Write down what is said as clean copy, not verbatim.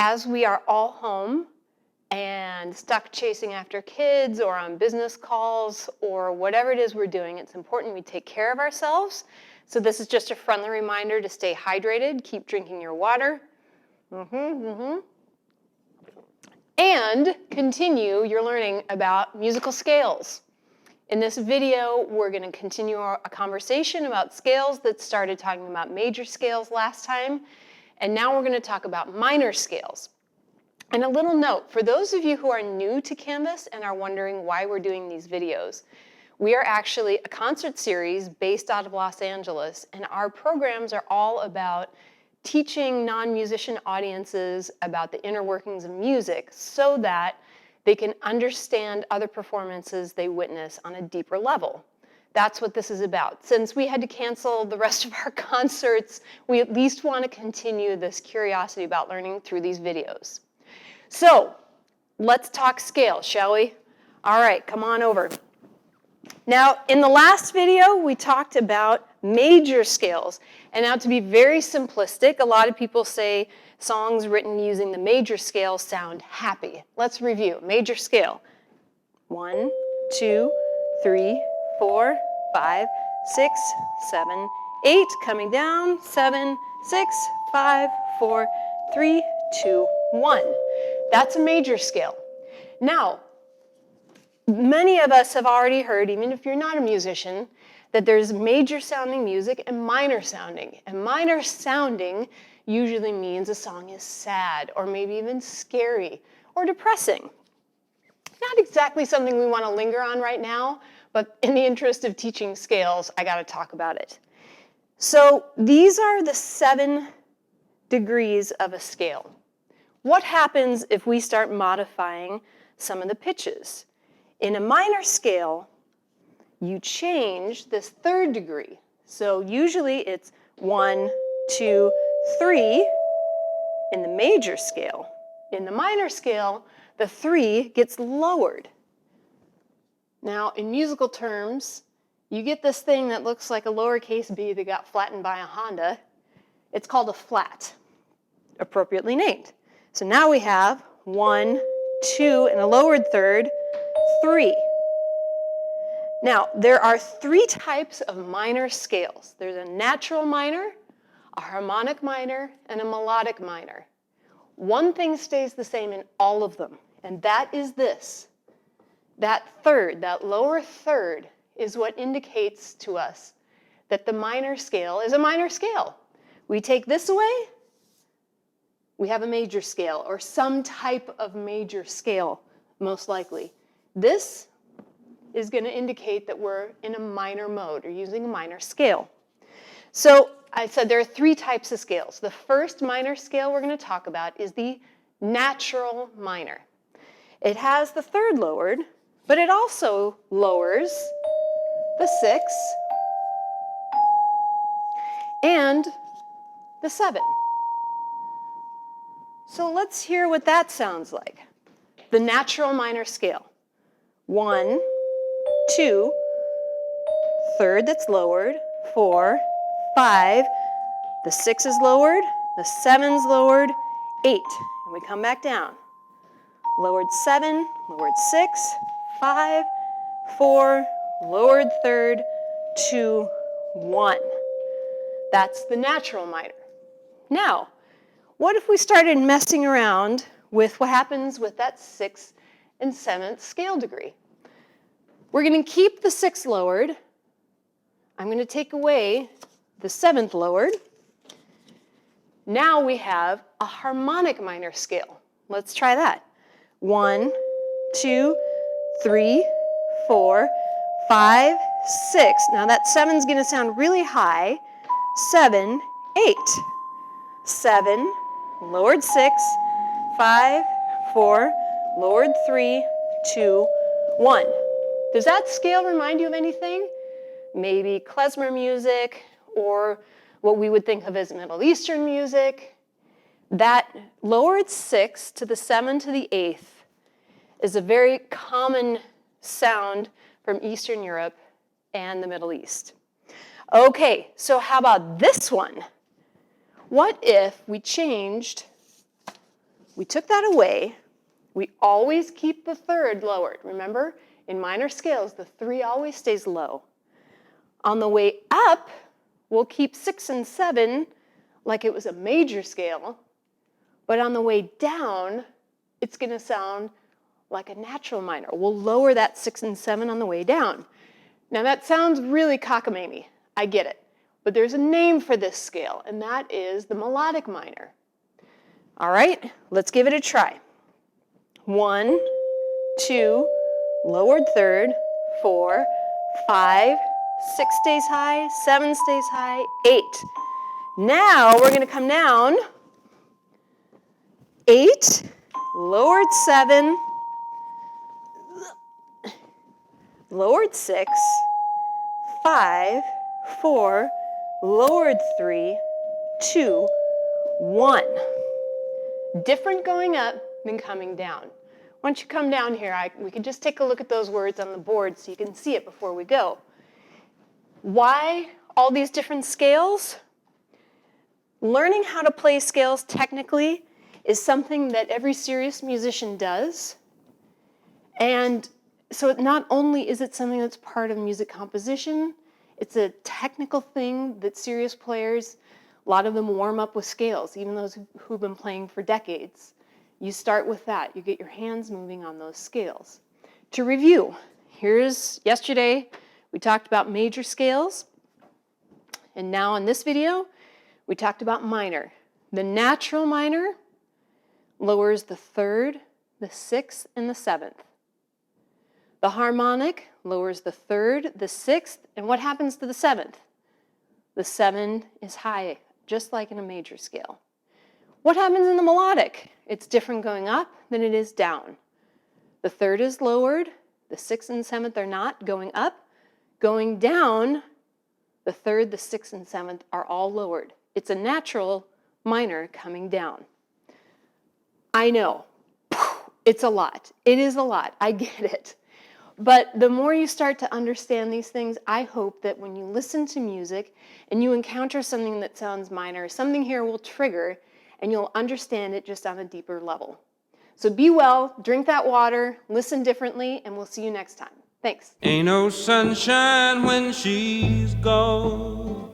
as we are all home and stuck chasing after kids or on business calls or whatever it is we're doing, it's important we take care of ourselves. So this is just a friendly reminder to stay hydrated, keep drinking your water, and continue your learning about musical scales. In this video, we're going to continue a conversation about scales that started talking about major scales last time, and now we're going to talk about minor scales. And a little note, for those of you who are new to Canvas and are wondering why we're doing these videos, we are actually a concert series based out of Los Angeles, and our programs are all about teaching non-musician audiences about the inner workings of music so that they can understand other performances they witness on a deeper level. That's what this is about. Since we had to cancel the rest of our concerts, we at least want to continue this curiosity about learning through these videos. So, let's talk scale, shall we? All right, come on over. Now, in the last video, we talked about major scales. And now to be very simplistic, a lot of people say songs written using the major scale sound happy. Let's review. Major scale. 1, 2, 3, 4, 5, 6, 7, 8. Coming down. 7, 6, 5, 4, 3, 2, 1. That's a major scale. Now, many of us have already heard, even if you're not a musician, that there's major sounding music and minor sounding. And minor sounding usually means a song is sad or maybe even scary or depressing. Not exactly something we want to linger on right now, but in the interest of teaching scales, I got to talk about it. So these are the 7 degrees of a scale. What happens if we start modifying some of the pitches? In a minor scale, you change this 3rd degree. So usually it's 1, 2, 3 in the major scale. In the minor scale, the 3 gets lowered. Now, in musical terms, you get this thing that looks like a lowercase b that got flattened by a Honda. It's called a flat, appropriately named. So now we have 1, 2, and a lowered 3rd, 3. Now, there are 3 types of minor scales. There's a natural minor, a harmonic minor, and a melodic minor. One thing stays the same in all of them, and that is this. That 3rd, that lower 3rd, is what indicates to us that the minor scale is a minor scale. We take this away, we have a major scale, or some type of major scale, most likely. This is going to indicate that we're in a minor mode or using a minor scale. So I said there are 3 types of scales. The first minor scale we're going to talk about is the natural minor. It has the 3rd lowered, but it also lowers the 6 and the 7. So let's hear what that sounds like. The natural minor scale. 1, 2, 3rd that's lowered, 4, 5, the 6 is lowered, the 7's lowered, 8, and we come back down. Lowered 7, lowered 6, 5, 4, lowered 3rd, 2, 1. That's the natural minor. Now, what if we started messing around with what happens with that 6th and 7th scale degree? We're going to keep the 6th lowered. I'm going to take away the 7th lowered. Now we have a harmonic minor scale. Let's try that. 1, 2, 3, 4, 5, 6. Now that 7's going to sound really high. 7, 8. 7, lowered 6, 5, 4, lowered 3, 2, 1. Does that scale remind you of anything? Maybe klezmer music or what we would think of as Middle Eastern music. That lowered 6 to the 7 to the 8th is a very common sound from Eastern Europe and the Middle East. Okay, so how about this one? What if we changed we took that away. We always keep the third lowered. Remember, in minor scales, the 3 always stays low. On the way up, we'll keep 6 and 7 like it was a major scale, but on the way down, it's going to sound like a natural minor. We'll lower that 6 and 7 on the way down. Now that sounds really cockamamie, I get it, but there's a name for this scale, and that is the melodic minor. All right, let's give it a try. 1, 2, lowered third, 4, 5, 6 stays high, 7 stays high, 8. Now we're going to come down. 8, lowered 7, lowered 6, 5, 4, lowered 3, 2, 1. Different going up than coming down. Once you come down here, we can just take a look at those words on the board so you can see it before we go. Why all these different scales? Learning how to play scales technically is something that every serious musician does. And so not only is it something that's part of music composition, it's a technical thing that serious players, a lot of them warm up with scales, even those who've been playing for decades. You start with that. You get your hands moving on those scales. To review, yesterday we talked about major scales, and now in this video we talked about minor. The natural minor lowers the 3rd, the 6th, and the 7th. The harmonic lowers the 3rd, the 6th, and what happens to the 7th? The 7 is high, just like in a major scale. What happens in the melodic? It's different going up than it is down. The 3rd is lowered, the 6th and 7th are not. Going up, going down, the 3rd, the 6th, and 7th are all lowered. It's a natural minor coming down. I know, it's a lot. It is a lot, I get it. But the more you start to understand these things, I hope that when you listen to music and you encounter something that sounds minor, something here will trigger and you'll understand it just on a deeper level. So be well, drink that water, listen differently, and we'll see you next time. Thanks. Ain't no sunshine when she's gone.